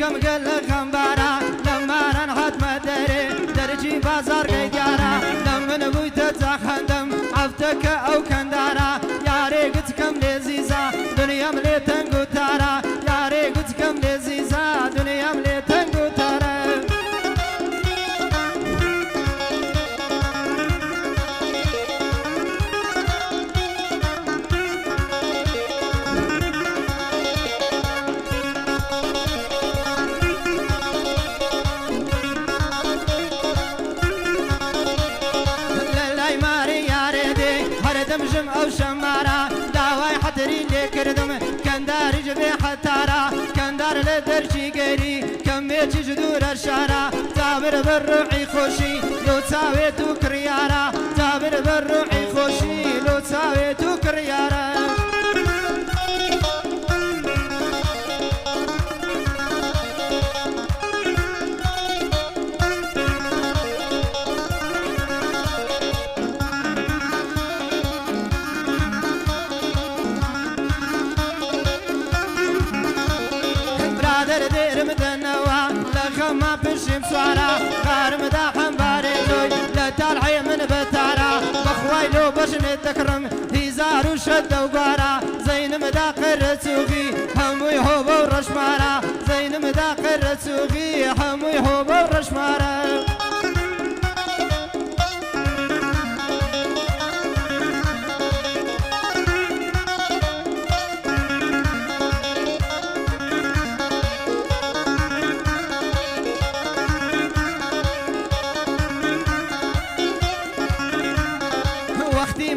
كم قل خنبارا لما رنحت مدري درجي بازار قيديارا لما نبوي تتخندم عفتك او كندارا ياري قلت كم لزيزا دنيا ملي تنقو تارا ياري قلت كم لزيزا دنيا ملي تنقو تارا دمجم او شمارا داواي حتري لكردم كندار جبي حتارا كندار لدرجي قري كميت جدور الشارع تابر بالروعي خوشي لو تساويتو كريارا تابر بالروعي خوشي لو تساويتو كريارا دير مدنوا لخما بشم سوارا غار مداحم باريلوي لتالعي من بتارا بخواي لو بشن تكرم هزار وشد وقارا زين مداقر تسوقي هموي هوب ورشمارا زين مداقر تسوقي هموي هوب ورشمارا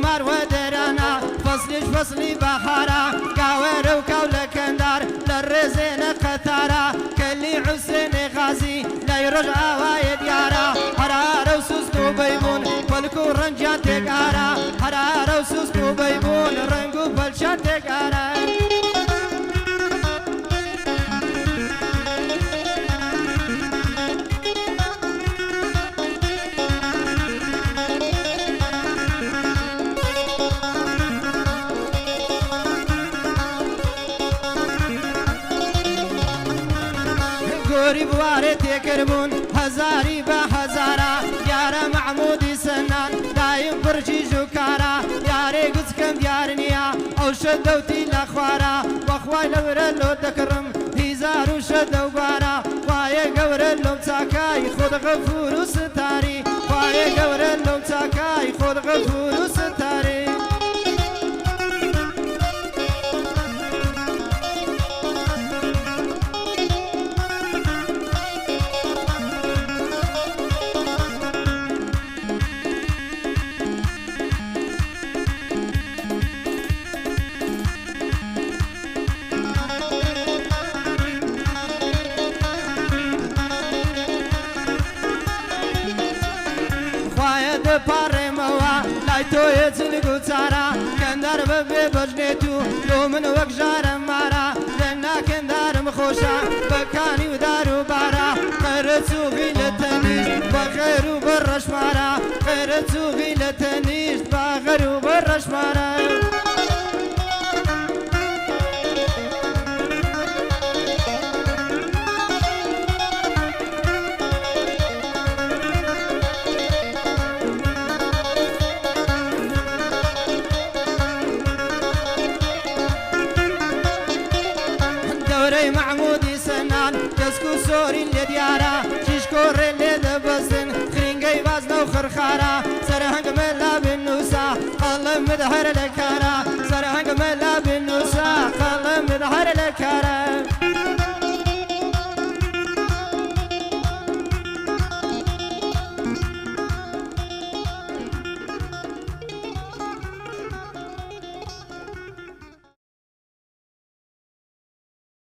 مار ودرانا فصلش فصلي بحارة كاور وكاولة كندار للرزين قتارة كلي حسين غازي لا يرجع وايد يارا حرارة وسوسكو بيبون فالكو رنجات تقارا حرارة وسوسكو بيبون رنقو فالشات تقارا قريب وارد يكرمون هزاري بهزارا يارا معمودي سنان دايم برجي جوكارا ياري قد كم ديارنيا او شدوتي لاخوارا واخواي لورلو تكرم هزار وشدو بارا خواي قورلو متاكاي خود غفور وستاري خواي قورلو متاكاي خود غفور وستاري بارموا لايتو يتلقو تارا كندار ببي بجنيتو لو من وقجار مارا لنا كندار مخوشا بكاني ودارو بارا قرتو غيلة تنيش بغيرو برش مارا قرتو غيلة تنيش بغيرو برش مارا معمودي سنان كسكو سوري لديارا شيشكور اللي دبسن خرينجي بازنا وخرخارا سرهنج ملا بالنوسا الله مدهر لكارا